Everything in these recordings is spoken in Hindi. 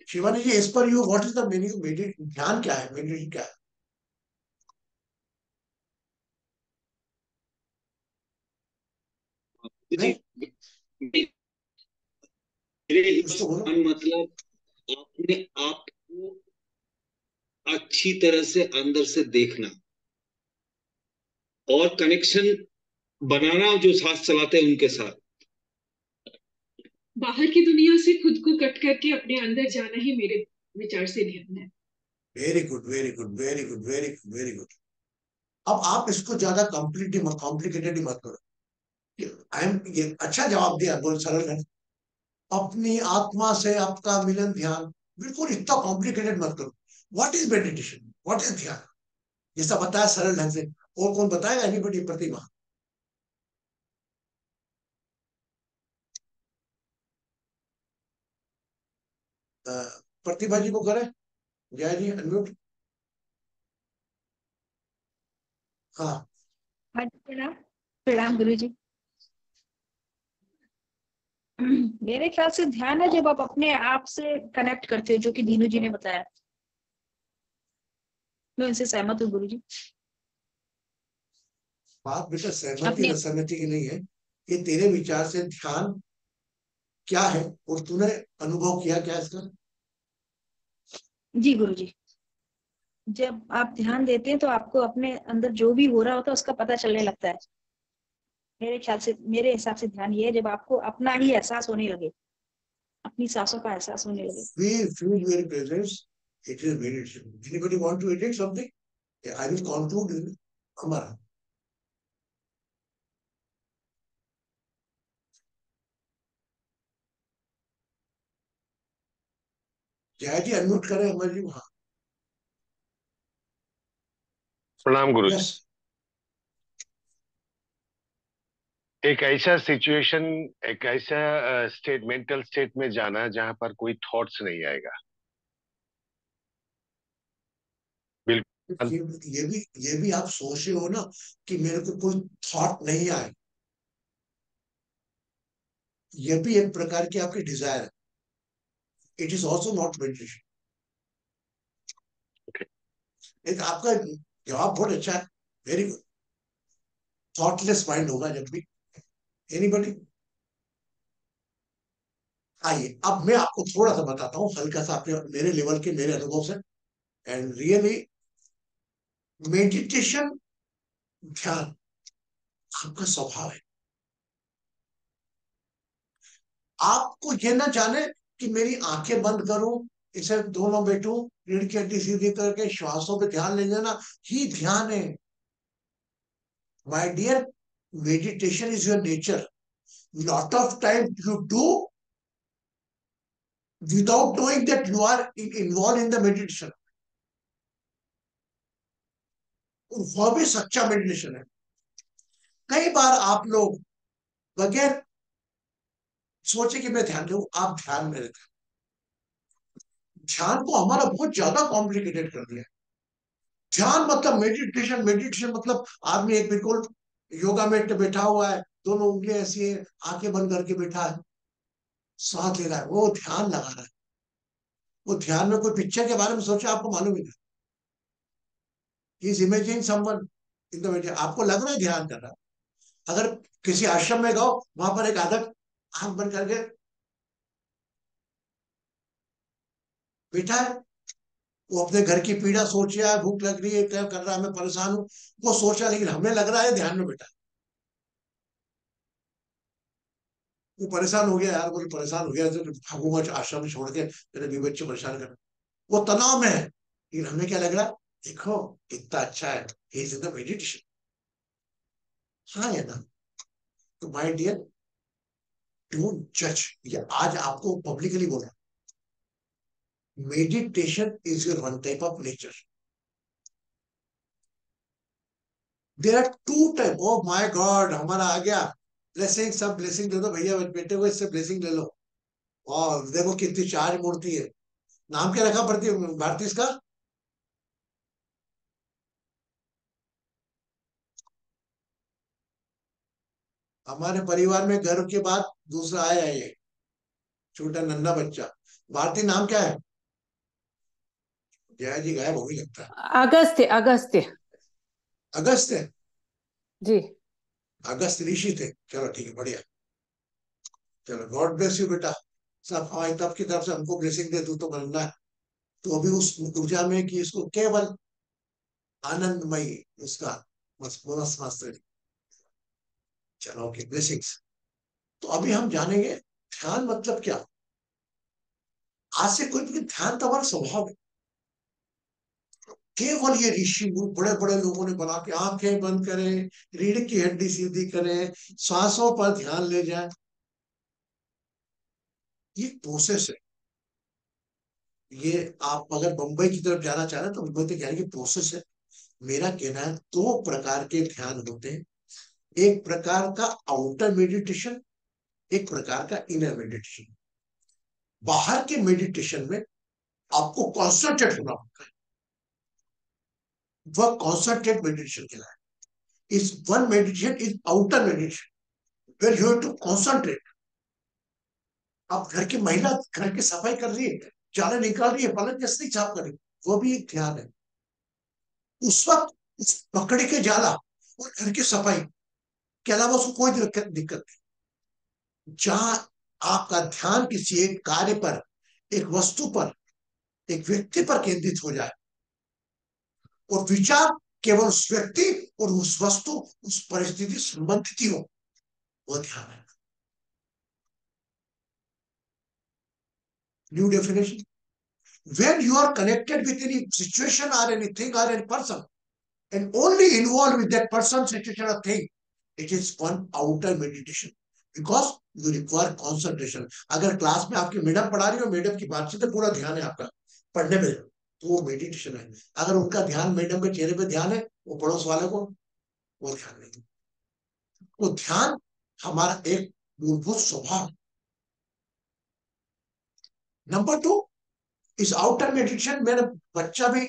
Shivani ji, as per you what is the meaning dhyan क्या है, मेडिटेशन क्या है? जी, नहीं, मेरे कुछ तो बोलो। ध्यान मतलब अपने आप को अच्छी तरह से अंदर से देखना और कनेक्शन बनाना जो साथ चलाते हैं उनके साथ। बाहर की दुनिया से खुद को कट करके अपने अंदर जाना ही मेरे विचार से ध्यान है। Very good, very good, very good, very good, very good. अब आप इसको ज्यादा कॉम्प्लिकेटेड ही मत करो। आई एम ये अच्छा जवाब दिया, बोल सरल है। अपनी आत्मा से आपका मिलन ध्यान, बिल्कुल इतना कॉम्प्लिकेटेड मत करो। What is meditation, what is ध्यान? जैसा बताया सरल ढंग से। और कौन बताएगा? एनीबडी? प्रतिभा? अ, प्रतिभा जी को करें। जय जी, अनम्यूट। हाँ। हाँ जी, प्रणाम। प्रणाम गुरु जी। मेरे ख्याल से ध्यान है जब आप अपने आप से कनेक्ट करते हो, जो कि दीनू जी ने बताया। मैं उनसे सहमत हूँ गुरु जी। बात बेटा सहमति अपने असहमति की नहीं है। ये तेरे विचार से ध्यान क्या है, और तूने अनुभव किया क्या इसका? जी गुरु जी, जब आप ध्यान देते हैं तो आपको अपने अंदर जो भी हो रहा होता है उसका पता चलने लगता है। मेरे ख्याल से, मेरे हिसाब से ध्यान ये है जब आपको अपना ही एहसास होने लगे, अपनी सांसों का एहसास होने लगे। Feel your presence. It is meditation. Anybody want to edit something? Yeah, I will conclude. Amar, जय जी अनम्यूट करें अमर जी, वहां। प्रणाम गुरु जी। यस। एक ऐसा सिचुएशन, एक ऐसा स्टेट, मेंटल स्टेट में जाना जहां पर कोई थॉट्स नहीं आएगा। बिल्कुल। ये भी आप सोच रहे हो ना कि मेरे को कोई थॉट नहीं आए। ये भी एक प्रकार की आपकी डिजायर है। It is also not meditation. एक आपका जवाब बहुत अच्छा है। Very good. थॉटलेस माइंड होगा जब भी। एनीबडी? आइए, अब मैं आपको थोड़ा सा बताता हूँ, हल्का सा अपने मेरे लेवल के, मेरे अनुभव से। एंड रियली मेडिटेशन, ध्यान आपका स्वभाव है। आपको ये ना जाने कि मेरी आंखें बंद करूं, इसे दोनों बैठूं, रीढ़ की हड्डी सीधी करके श्वासों पे ध्यान ले जाना ही ध्यान है। My dear, meditation is your nature. Lot of time you do without knowing that you are involved in the meditation। वह भी सच्चा मेडिटेशन है। कई बार आप लोग बगैर सोचे कि मैं ध्यान दूं, आप ध्यान में रहते हैं। ध्यान को हमारा बहुत ज्यादा कॉम्प्लिकेटेड कर दिया। ध्यान मतलब मेडिटेशन, मेडिटेशन मतलब आदमी एक बिल्कुल योगा में बैठा हुआ है, दोनों उंगलियां ऐसी है, आंखें बंद करके बैठा है, सांस ले रहा है, वो ध्यान लगा रहा है। वो ध्यान में कोई पिक्चर के बारे में सोचा, आपको मालूम ही नहीं। Is imaging someone in the meditation, आपको लग रहा है ध्यान कर रहा है। अगर किसी आश्रम में गो, वहां पर एक आदत आंख बंद करके बैठा है, वो अपने घर की पीड़ा सोच रहा है, भूख लग रही है, क्या कर रहा है, मैं परेशान हूं, वो सोच रहा है, लेकिन हमें लग रहा है ध्यान में बैठा है। वो परेशान हो गया यार, बोले परेशान हो गया तो भागूंगा आश्रम छोड़ के, मेरे बीवी बच्चे परेशान कर। वो तनाव में है, लेकिन हमें क्या लग रहा है? देखो कितना अच्छा है, he is in the meditation. हाँ या ना? तो माय डियर, डोंट जज। ये आज आपको पब्लिकली बोला, meditation is your one type of nature. There are two type. Oh my god, हमारा आ गया ब्लेसिंग। सब ब्लेसिंग दे दो भैया, बेटे को इससे ब्लेसिंग ले लो। और देखो कितनी चार्ज मूर्ति है। नाम क्या रखा पड़ती है भारती इसका? हमारे परिवार में घर के बाद दूसरा आया है ये, छोटा नन्हा बच्चा। भारती नाम क्या है? जया जी गायब हो ही लगता है। अगस्त्य अगस्त्य अगस्त्य? जी। अगस्त ऋषि थे, चलो ठीक है, बढ़िया। चलो, गॉड ब्लेस यू बेटा। सब हमारी तरफ की तरफ से हमको ब्लेसिंग दे, तू तो बनना है। तो अभी उस ऊर्जा में कि इसको केवल आनंदमयी उसका बस बोनस मास्टर। चलो ओके, ब्लेसिंग्स। तो अभी हम जानेंगे ध्यान मतलब क्या। आज से कोई भी ध्यान तो हमारा स्वभाव है। केवल ये ऋषि मुनि बड़े बड़े लोगों ने बना के आंखें बंद करें, रीढ़ की हड्डी सीधी करें, सांसों पर ध्यान ले जाए, ये प्रोसेस है। ये आप अगर बंबई की तरफ जाना चाह रहे हैं तो बंबई तक जाने की प्रोसेस है। मेरा कहना है दो प्रकार के ध्यान होते हैं, एक प्रकार का आउटर मेडिटेशन, एक प्रकार का इनर मेडिटेशन। बाहर के मेडिटेशन में आपको कॉन्सेंट्रेट होना होता है, वह कॉन्सेंट्रेट मेडिटेशन कहलाता है। इस one meditation is outer meditation where you have to concentrate. आप घर की महिला घर की सफाई कर रही है, झाड़ू निकाल रही है, पलंग कैसे नहीं साफ कर रही, वो भी एक ध्यान है। उस वक्त उस पकड़ के जाला और घर की सफाई के अलावा उसको कोई दिक्कत नहीं। जहां आपका ध्यान किसी एक कार्य पर, एक वस्तु पर, एक व्यक्ति पर केंद्रित हो जाए और विचार केवल उस व्यक्ति और उस वस्तु, उस परिस्थिति से संबंधित ही हो, वो ध्यान है। New definition, when you are connected with any situation or anything or any person and only involved with that person, situation or thing, it is one outer meditation because you require concentration. अगर क्लास में आपकी मैडम पढ़ा रही हो, मैडम की बातचीत है, पूरा ध्यान है आपका पढ़ने में, तो वो मेडिटेशन है। अगर उनका ध्यान मैडम के चेहरे पे ध्यान है, वो पड़ोस वाले को वो ध्यान नहीं। तो ध्यान हमारा एक मूलभूत स्वभाव। नंबर टू, इस आउटर मेडिटेशन मेरा बच्चा भी,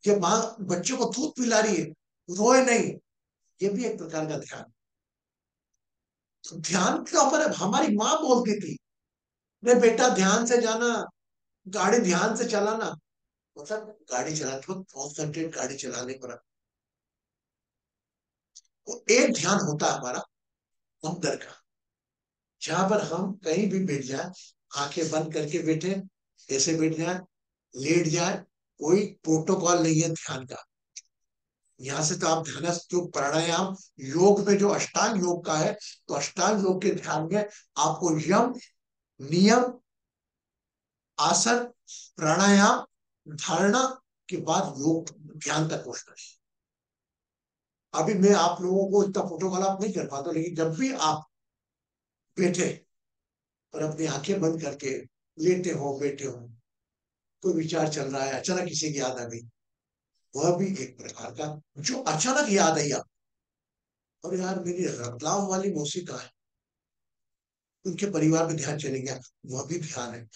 जब माँ बच्चे को दूध पिला रही है, रोए नहीं, ये भी एक प्रकार का ध्यान। तो ध्यान के ऊपर हमारी माँ बोलती थी, नहीं बेटा ध्यान से जाना, गाड़ी ध्यान से चलाना। मतलब गाड़ी चलाते वक्त कॉन्सेंट्रेट गाड़ी चलाने पर। तो एक ध्यान होता है हमारा अंदर का, जहां पर हम कहीं भी बैठ जाए, आंखें बंद करके बैठे, ऐसे बैठ जाए, लेट जाए, कोई प्रोटोकॉल नहीं है ध्यान का। यहां से तो आप ध्यान जो प्राणायाम योग में जो अष्टांग योग का है, तो अष्टांग योग के ध्यान में आपको यम, नियम, आसन, प्राणायाम, धारणा के बाद योग ध्यान तक पहुंचना है। अभी मैं आप लोगों को इतना प्रोटोकॉल आप नहीं कर पाता, लेकिन जब भी आप बैठे और अपनी आंखें बंद करके लेटे हो, बैठे हो, कोई विचार चल रहा है, अचानक किसी की याद आ गई, वह भी एक प्रकार का, जो अचानक याद आई आप, और यार मेरी रतलाम वाली मौसी कहाँ है, उनके परिवार में ध्यान चले गया, वह भी ध्यान है।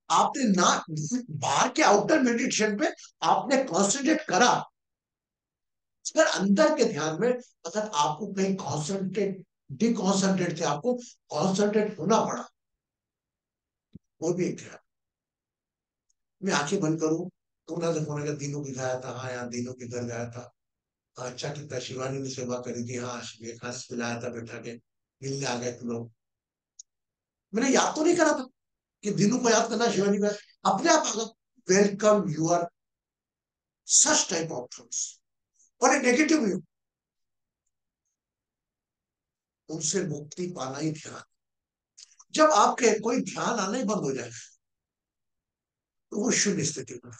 आपने ना बाहर के आउटर मेडिटेशन पे आपने कॉन्सेंट्रेट करा, पर अंदर के ध्यान में अगर आपको कहीं कॉन्सेंट्रेट डिकॉन्सेंट्रेट थे, आपको कॉन्सेंट्रेट होना पड़ा, वो भी एक ध्यान। मैं आंखें बंद करूं तो ना देखो ना, दिनों की गाया था, हाँ यार दिनों के घर गया था, अच्छा कितना शिवानी ने सेवा करी थी, हाँ खास पिलाया था बैठा के, मिलने आ गए तुम लोग। मैंने याद तो नहीं करा था कि दिनों को याद करना, शिवानी का अपने आप आ गया। Welcome your such type of thoughts, और नेगेटिव व्यू, उनसे मुक्ति पाना ही ध्यान। जब आपके कोई ध्यान आना ही बंद हो जाए तो वो शून्य स्थिति में,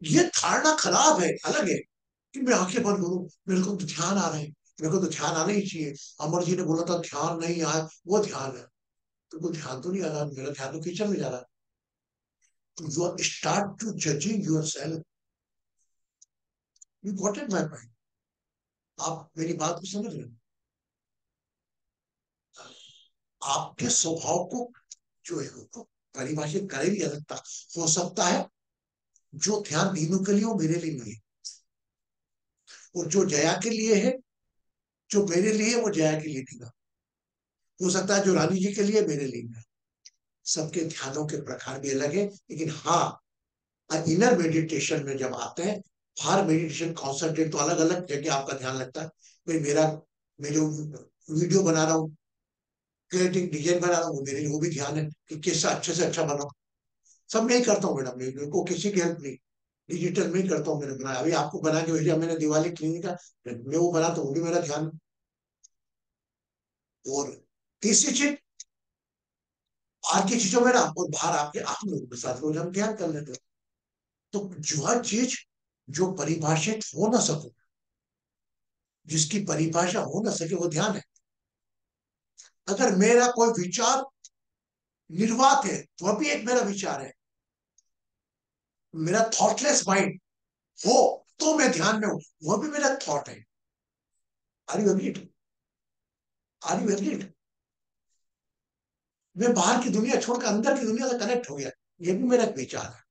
ये धारणा खराब है, अलग है कि मैं आंखें बंद करूं, मेरे को तो ध्यान आ रहा है, मेरे को तो ध्यान आना ही चाहिए, अमर जी ने बोला था ध्यान नहीं आए, वो ध्यान है। तो कोई ध्यान तो नहीं आ रहा, मेरा ध्यान तो किचन में जा रहा है। तो you start to judging yourself. You got it my point? आप मेरी बात को समझ रहे हो? आपके स्वभाव को जो है वो परिभाषित कर ही सकता, हो सकता है जो ध्यान दीनों के लिए हो मेरे लिए नहीं, और जो जया के लिए है, जो मेरे लिए वो जया के लिए नहीं। हो सकता है जो रानी जी के लिए मेरे लिए नहीं। सबके ध्यानों के प्रकार भी अलग है, लेकिन हाँ, इनर मेडिटेशन में जब आते हैं, बाहर मेडिटेशन कॉन्सेंट्रेट तो अलग अलग जगह आपका ध्यान लगता है। भाई मैं जो वीडियो बना रहा हूँ, क्रिएटिव डिजाइन बना रहा हूँ, मेरे वो भी ध्यान है कि कैसा अच्छे से अच्छा बनाऊं। सब मैं ही करता हूँ मैडम, मेरे को किसी की हेल्प नहीं, डिजिटल में ही करता हूँ। मैंने बनाया, अभी आपको बना के भेजा मैंने दिवाली क्लिनिक का, मैं वो बना तो वो भी मेरा ध्यान। और तीसरी चीज, बाहर की चीजों में ना, और बाहर आपके आप लोगों के साथ रोज हम ध्यान कर लेते हैं। तो जो हर चीज जो परिभाषित हो ना सके, जिसकी परिभाषा हो ना सके, वो ध्यान है। अगर मेरा कोई विचार निर्वात है, वह भी एक मेरा विचार है। मेरा थॉटलेस माइंड हो तो मैं ध्यान में हूं, वह भी मेरा थॉट है। Are you agreed? Are you agreed? मैं बाहर की दुनिया छोड़कर अंदर की दुनिया से कनेक्ट हो गया, ये भी मेरा एक विचार है।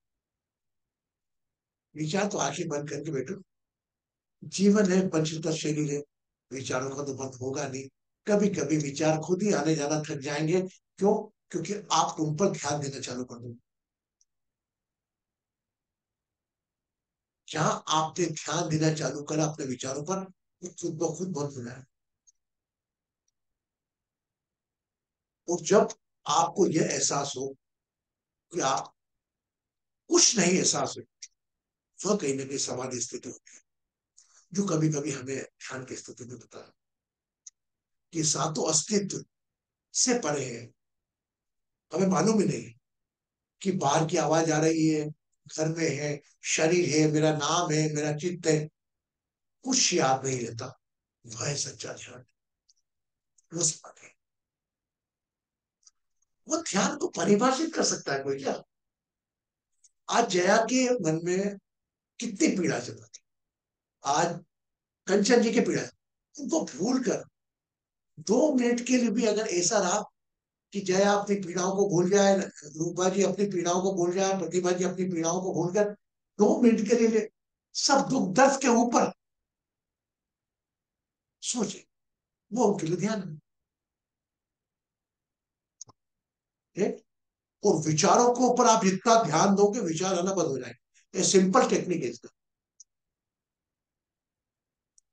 विचार तो आंखें बंद करके बैठो, जीवन है, पंचतत्व शरीर है, विचारों का तो बंद होगा नहीं। कभी कभी विचार खुद ही आने जाना थक जाएंगे। क्यों? क्योंकि आप उन पर ध्यान देना चालू कर दो। जहां आपने ध्यान देना चालू करा अपने विचारों पर, वो खुद ब खुद बंद हो जाए। और जब आपको यह एहसास हो कि आप कुछ नहीं एहसास हो, वह कहीं ना कहीं समाधि स्थिति होती है, जो कभी कभी हमें ध्यान की स्थिति में बताया कि सातों अस्तित्व से परे है। हमें मालूम ही नहीं कि बाहर की आवाज आ रही है, घर में है, शरीर है, मेरा नाम है, मेरा चित्त है, कुछ याद नहीं रहता। वह है सच्चा ध्यान। वो समाधि। वो ध्यान को परिभाषित कर सकता है कोई क्या? आज जया के मन में कितनी पीड़ा चल रही थी, आज कंचन जी की पीड़ा, उनको भूल कर 2 मिनट के लिए भी अगर ऐसा रहा कि जया अपनी पीड़ाओं को भूल जाए, रूपा जी अपनी पीड़ाओं को भूल जाए, प्रतिभा जी अपनी पीड़ाओं को भूलकर 2 मिनट के लिए सब दुख दर्द के ऊपर सोचे, वो उनके लिए ध्यान है। और विचारों के ऊपर आप जितना ध्यान दोगे, विचार आना बंद हो जाएंगे। ये सिंपल टेक्निक है इसका।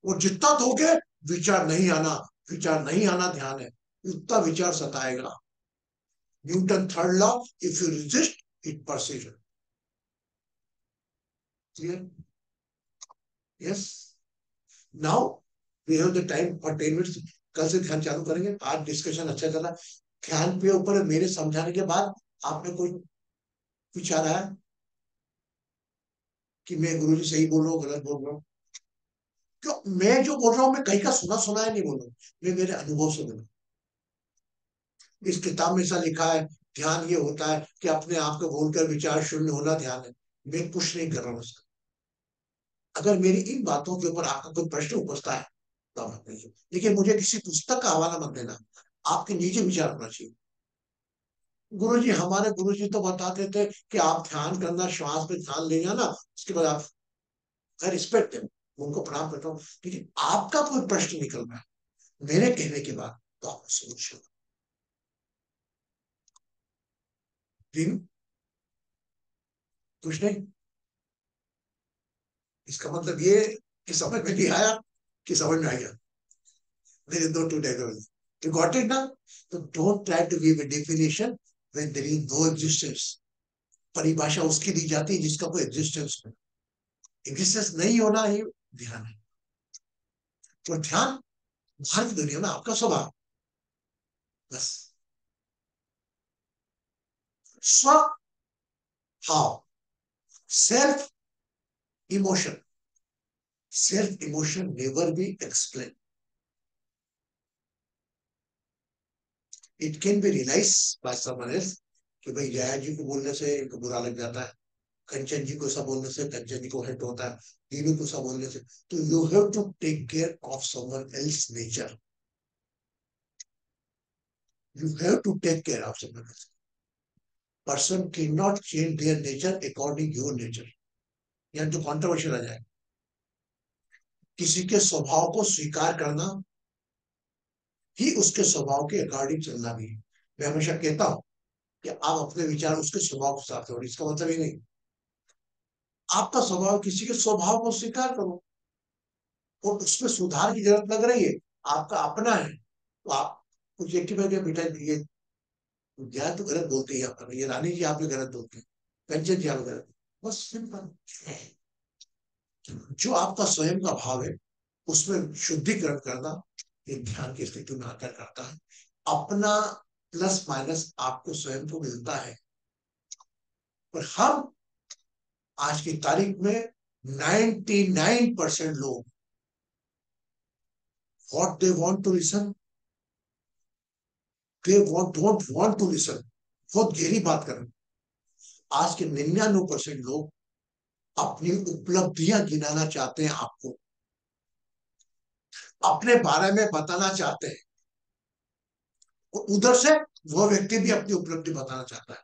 और जितना दोगे, विचार नहीं आना, विचार नहीं आना ध्यान है, उतना विचार सताएगा। Newton third law, if you resist it persists। Clear? Yes. Now we have the time for 10 minutes. कल से ध्यान चालू करेंगे। आज डिस्कशन अच्छा चला। ध्यान पे ऊपर मेरे समझाने के बाद आपने कोई विचार आया कि मैं गुरुजी सही बोल रहा हूँ, गलत बोल रहा हूँ? क्यों? मैं जो बोल रहा हूँ, मैं कहीं का सुना सुना है नहीं बोल रहा हूँ, मैं मेरे अनुभव से बोल। इस किताब में ऐसा लिखा है, ध्यान ये होता है कि अपने आप को भूलकर विचार शून्य होना ध्यान है। मैं कुछ नहीं कर रहा हूँ उसका। अगर मेरी इन बातों के ऊपर आपका कोई प्रश्न उपजता है तो मत कीजिए, लेकिन मुझे किसी पुस्तक का हवाला मत देना। आपके निजी विचार होना चाहिए। गुरुजी, हमारे गुरुजी तो बताते थे कि आप ध्यान करना, श्वास पे ध्यान ले जाना, उसके बाद आप, रिस्पेक्ट है, उनको प्रणाम करता हूँ, लेकिन आपका कोई प्रश्न निकल रहा है मेरे कहने के बाद, तो आप सोचिए। दिन कुछ नहीं। इसका मतलब ये कि समझ में नहीं आया कि समझ में आ गया। There is no two diagrams. You got it now? So don't try to give a definition when there is no existence. परिभाषा उसकी दी जाती है जिसका कोई एग्जिस्टेंस नहीं। एग्जिस्टेंस नहीं होना ही ध्यान है। तो ध्यान बाहर की दुनिया में आपका स्वभाव, बस स्व भाव, self emotion. Self emotion never be explain. It can be realise by someone else कि भाई जया जी को बोलने से इनको बुरा लग जाता है, कंचन जी को ऐसा बोलने से कंचन जी को हर्ट होता है, दीनू को ऐसा बोलने से। तो you have to take care of someone else nature. You have to take care of someone else. Person can not change their nature according your nature. यहाँ तो कॉन्ट्रोवर्शियल आ जाए। किसी के स्वभाव को स्वीकार करना ही उसके स्वभाव के अकॉर्डिंग चलना भी है। मैं हमेशा कहता हूं कि आप अपने विचार उसके स्वभाव के साथ जोड़िए, इसका मतलब ये नहीं। आपका स्वभाव, किसी के स्वभाव को स्वीकार करो और उसमें सुधार की जरूरत लग रही है, आपका अपना है, तो आप कुछ एक बेटा ये यह तो गलत बोलते हैं, आप ये रानी जी आप भी गलत बोलते हैं, कंचन जी आप गलत, बस सिंपल। जो आपका स्वयं का भाव है उसमें शुद्धिकरण करना ये ध्यान की स्थिति में आकर करता है। अपना प्लस माइनस आपको स्वयं को मिलता है, पर हम आज की तारीख में 99% लोग what they want to listen, don't want to listen। बहुत गहरी बात कर रहे हैं। आज के 99% लोग अपनी उपलब्धियां गिनाना चाहते हैं, आपको अपने बारे में बताना चाहते हैं, और उधर से वह व्यक्ति भी अपनी उपलब्धि बताना चाहता है,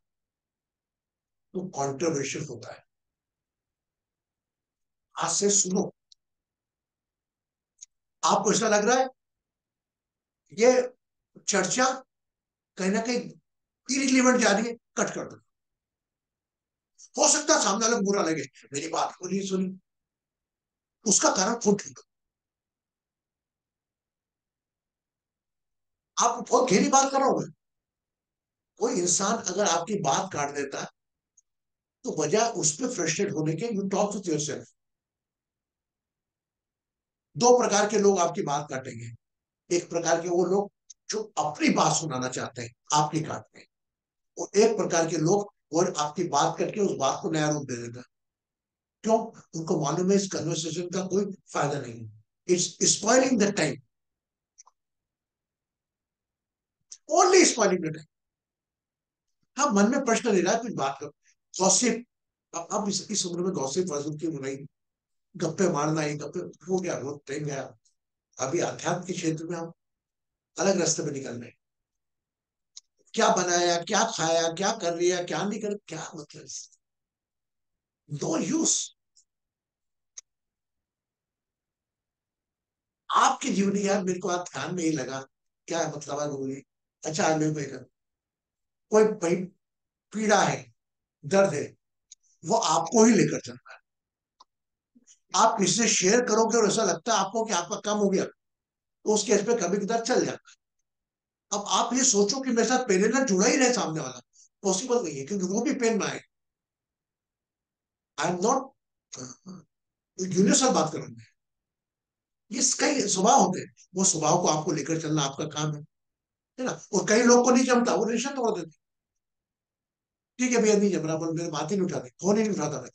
तो कॉन्ट्रोवर्शियल होता है। आज से सुनो, आपको ऐसा लग रहा है ये चर्चा कहीं ना कहीं इरिलीवेंट जा रही है, कट कर दो। हो सकता है सामने वाले को बुरा लगे, मेरी बात को नहीं सुनी, उसका कारण खुद ढूंढो। आप बहुत गहरी बात कर रहा हूं मैं। कोई इंसान अगर आपकी बात काट देता है तो वजह उस पर फ्रस्ट्रेट होने के, यू टॉक विथ योरसेल्फ। दो प्रकार के लोग आपकी बात काटेंगे, एक प्रकार के वो लोग जो अपनी बात सुनाना चाहते हैं आपकी काटते हैं, और एक प्रकार के लोग और आपकी बात करके उस बात को नया रूप दे देता है। क्यों? उनको मालूम है इस कन्वर्सेशन का कोई फायदा नहीं है, it's spoiling the time, only spoiling the time. हाँ, मन में प्रश्न ले रहा है, कुछ बात करो, गॉसिप। अब इस उम्र में गॉसिप फजूल की बुराई, गप्पे मारना ही गप्पे हो गया, बहुत टाइम गया। अभी अध्यात्म के क्षेत्र में हम अलग रास्ते पे निकल रहे हैं। क्या बनाया, क्या खाया, क्या कर रही है, क्या नहीं कर, क्या मतलब, नो यूज। आपकी जीवनी यार, मेरे को आज ध्यान में ही लगा, क्या मतलब है गुरु जी। अच्छा, मेरे को कोई पीड़ा है, दर्द है, वो आपको ही लेकर चलना है। आप किसी से शेयर करोगे और ऐसा लगता है आपको कि आपका काम हो गया, तो उस केस पे कभी कदार चल जाता है। अब आप ये सोचो कि मेरे साथ पेन ना जुड़ा ही रहे सामने वाला, पॉसिबल नहीं है, क्योंकि वो भी पेन में आए। आई एम नॉट यूनिवर्सल बात कर रहा हूं। ये कई स्वभाव होते हैं, वो स्वभाव को आपको लेकर चलना आपका काम है ना। और कई लोग को नहीं जमता, वो रिलेशन तोड़ देते। ठीक है भैया, नहीं जम रहा, बोल मेरे बात ही नहीं उठाते, फोन ही नहीं उठाता मैं,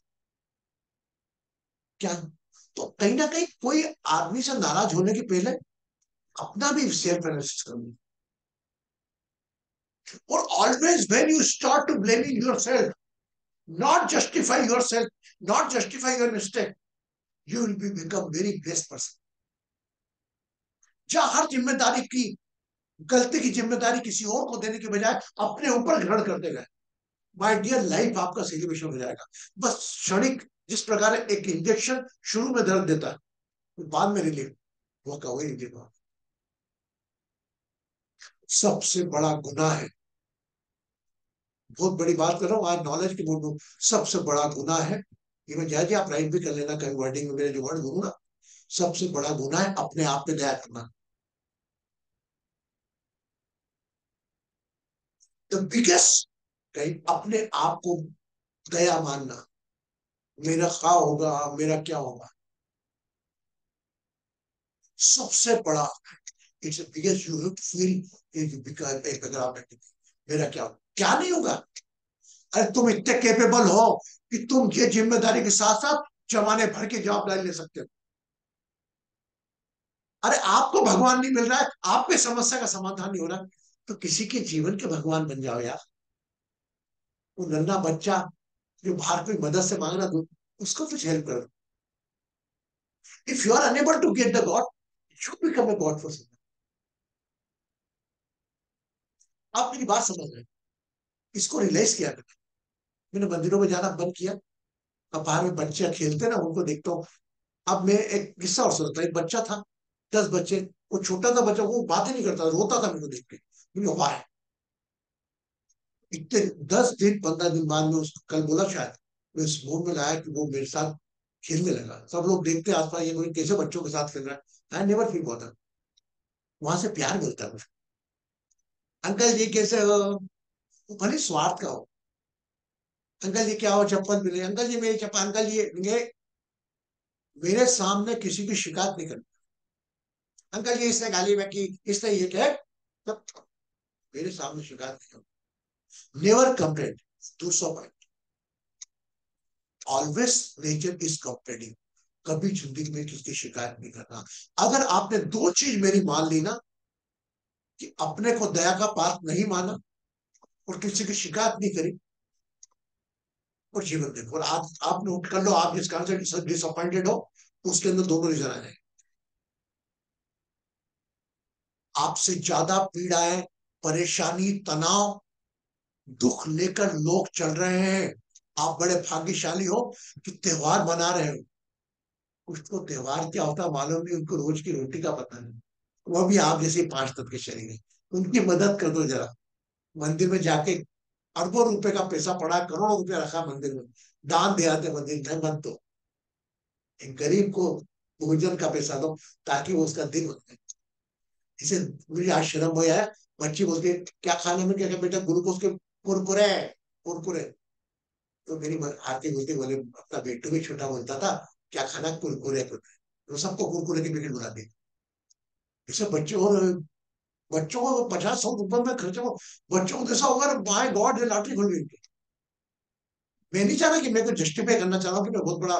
क्या? तो कहीं ना कहीं कोई आदमी से नाराज होने के पहले अपना भी सेल्फ एनालिसिस करना। और always when you start to blaming yourself, not justify yourself, not justify your mistake, you will be become very blessed person। जहां हर जिम्मेदारी की, गलती की जिम्मेदारी किसी और को देने के बजाय अपने ऊपर ग्रहण करते गए, माय डियर, लाइफ आपका सेलिब्रेशन हो जाएगा। बस क्षणिक, जिस प्रकार एक इंजेक्शन शुरू में दर्द देता है, बाद में रिलीफ, वो का वही रिलीफ। सबसे बड़ा गुनाह है, बहुत बड़ी बात कर रहा हूँ आज, नॉलेज की बोल रहा हूँ, सबसे बड़ा गुनाह है, इवन जय आप राइट भी कर लेना कहीं वर्डिंग में, मेरे जो वर्ड बोलूंगा, सबसे बड़ा गुनाह है अपने आप पे दया करना। द बिगेस्ट, कहीं अपने आप को दया मानना, मेरा क्या होगा, मेरा क्या होगा, सबसे बड़ा, it's biggest, you have to feel, अगर आप मेरा क्या होगा, क्या नहीं होगा। अरे तुम इतने कैपेबल हो कि तुम ये जिम्मेदारी के साथ साथ जमाने भर की जवाबदारी ले सकते हो। अरे आपको भगवान नहीं मिल रहा है, आपकी समस्या का समाधान नहीं हो रहा, तो किसी के जीवन के भगवान बन जाओ यार। वो नन्हा बच्चा जो बाहर कोई मदद से मांग रहा, दो उसको कुछ हेल्प करो। If you are unable to get the god, you become a god for someone. आप मेरी बात समझ रहे हैं, इसको रियलाइज किया करें। मैंने मंदिरों में जाना बंद किया, अब बाहर में बच्चे खेलते ना, उनको देखता हूँ। अब मैं एक किस्सा और सुनता, एक बच्चा था, 10 बच्चे, वो छोटा सा बच्चा, वो बातें नहीं करता, रोता था मेरे को देख के, वाह। इतने 10 दिन 15 दिन बाद में उसको कल बोला शायद, मैं इस मूड में लाया कि वो मेरे साथ खेलने लगा। सब लोग देखते हैं आसपास, ये कोई कैसे बच्चों के साथ खेल रहा है। I never feel bother. वहां से प्यार मिलता है मुझे। अंकल जी कैसे हो, वो भले स्वार्थ का हो। अंकल जी क्या हो, चप्पल मिले, अंकल जी मेरी चप्पल, अंकल जी ये मेरे सामने किसी की शिकायत नहीं करनी। अंकल जी इसने गाली में की, इसने ये क्या, तब मेरे सामने शिकायत नहीं करनी। Never complain. दूसरा point, always nature is complaining. कभी जिंदगी में किसकी शिकायत नहीं करना। अगर आपने दो चीज मेरी मान ली ना, कि अपने को दया का पात्र नहीं माना और किसी की शिकायत नहीं करी, और जीवन देखो। और आज आप नोट कर लो, आप जिस कारण से डिसअपॉइंटेड हो, उसके अंदर दोनों रीजन आ जाए। आपसे ज्यादा पीड़ाएं, परेशानी, तनाव, दुख लेकर लोग चल रहे हैं। आप बड़े भाग्यशाली हो कि त्योहार मना रहे हो। कुछ तो त्योहार क्या होता है मालूम नहीं, उनको रोज की रोटी का पता नहीं। वो भी आप जैसे 5 तत्व के शरीर है। उनकी मदद कर दो जरा। मंदिर में जाके अरबों रुपए का पैसा पड़ा, करोड़ों रुपया रखा मंदिर में, दान दे आते मंदिर में, मत दो। एक गरीब को भोजन का पैसा दो, ताकि वो उसका दिन बन जाए। इसे मुझे आश्चर्य हुआ है। बच्ची बोलती है क्या खाने में, क्या क्या बेटा, ग्लूकोज के कुरकुरे, कुरकुरे। तो मेरी आरती बोलती, बोले अपना बेटू भी छोटा बोलता था, क्या खाना, कुरकुरे, कुरकुरे। तो सबको कुरकुरे की पैकेट बुलाते। इसे बच्चे, और बच्चों को 50-100 रुपए में खर्चा हो, बच्चों को जैसा होगा, माय गॉड ये लॉटरी खुल गई। मैं नहीं चाह रहा कि मैं को जस्टिफाई करना चाह रहा हूँ कि मैं बहुत बड़ा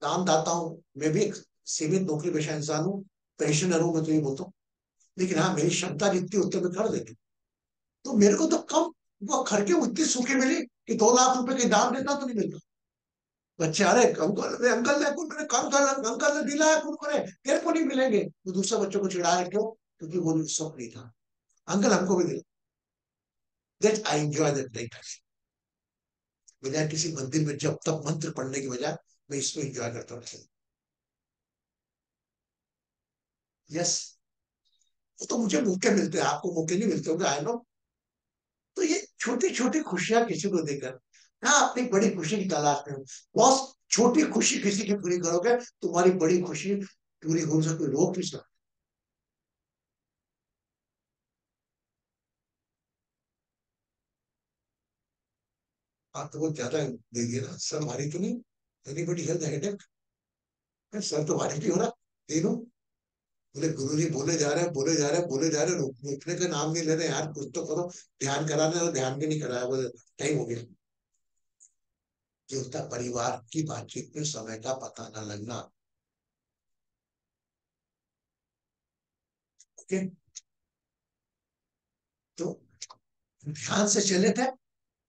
दान दाता हूँ। मैं भी एक सीमित नौकरी पेशा इंसान हूँ, पेंशनर हूँ, मैं तो ये बोलता हूँ। लेकिन हाँ, मेरी क्षमता जितनी उतनी मैं कर देती हूँ। तो मेरे को तो कम, वो खर्चे उतनी सूखी मिली कि 2 लाख रुपए के दान देता तो नहीं मिलता। बच्चे, अरे अंकल, अंकल ने कुरकुरे, अंकल अंकल ने दिलाया कुरकुरे, तेरे को नहीं मिलेंगे। तो दूसरे बच्चों को चिढ़ाया, क्यों? क्योंकि वो शौक नहीं था। अंकल हमको भी दिला। That I enjoy that time. बजाय किसी मंदिर में जब तक मंत्र पढ़ने की बजाय, मैं इसको एंजॉय करता हूँ। यस। तो मुझे मौके मिलते हैं, आपको मौके नहीं मिलते होंगे, आई नो। तो ये छोटी छोटी खुशियां किसी को देकर, हाँ, अपनी बड़ी खुशी की तलाश में हो। बॉस, छोटी खुशी किसी की पूरी करोगे, तुम्हारी बड़ी खुशी पूरी हो से कोई रोक नहीं सकता। आप तो बहुत ज्यादा दे दिए ना सर, हमारी तो नहीं। Anybody health headache? सर तो हमारी भी हो रहा, दे दो। बोले गुरु जी बोले जा रहे हैं, बोले जा रहे हैं, बोले जा रहे हैं, रुकने का नाम नहीं ले रहे यार, कुछ तो करो। ध्यान कराने तो ध्यान भी नहीं कराया, बोले टाइम हो गया। ये होता है परिवार की बातचीत में समय का पता ना लगना। ओके। तो ध्यान से चले थे,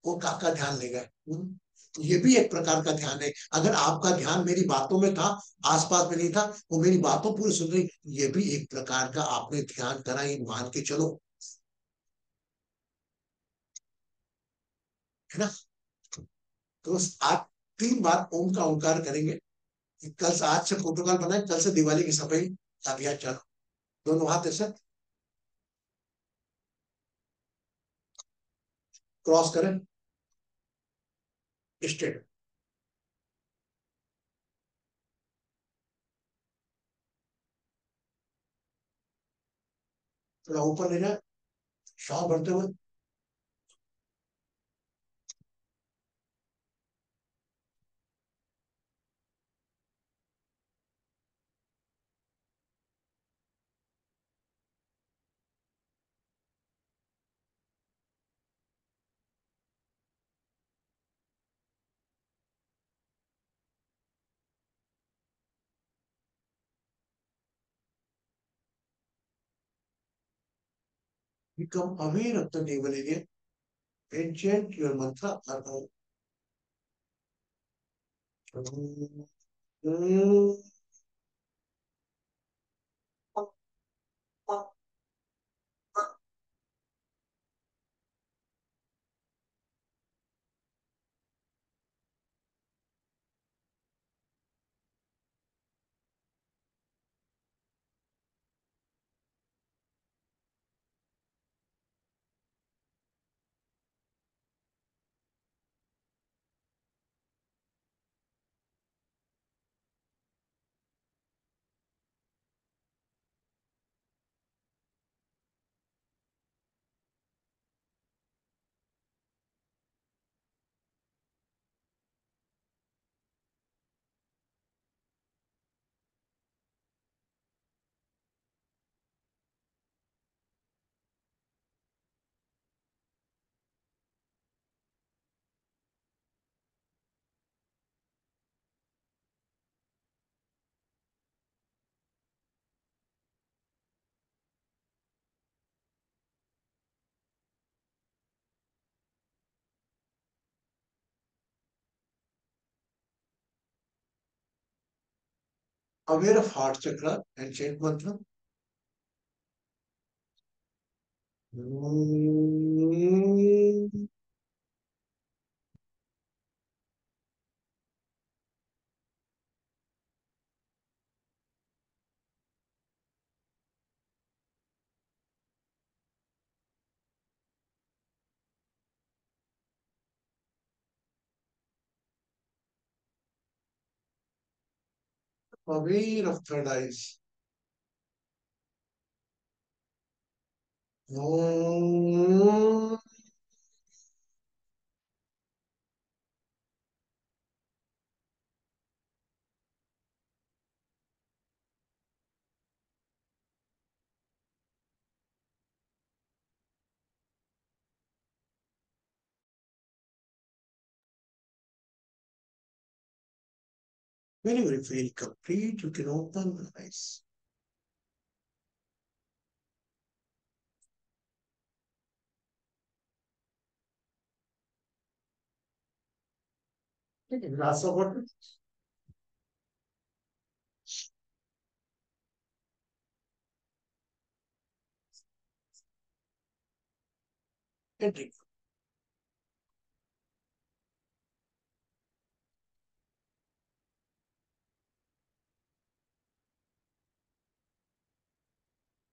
वो काका ध्यान ले गए। ये भी एक प्रकार का ध्यान है। अगर आपका ध्यान मेरी बातों में था, आसपास में नहीं था, वो मेरी बातों पूरी सुन रही, ये भी एक प्रकार का आपने ध्यान करा, ये मान के चलो। है ना? तो आज 3 बार ओम का ओंकार करेंगे। कल से, आज से प्रोटोकॉल बनाए, कल से दिवाली की सफाई अभियान चलो। दोनों हाथ ऐसे क्रॉस करें, स्ट्रेट। थोड़ा ऊपर ले जाए, श्वास भरते हुए। Become aware of the navel area and chant your mantra. aware of heart chakra and chant mantra. Aware of third eyes. Whenever you feel complete, you can open the eyes. Take a glass of water. And drink.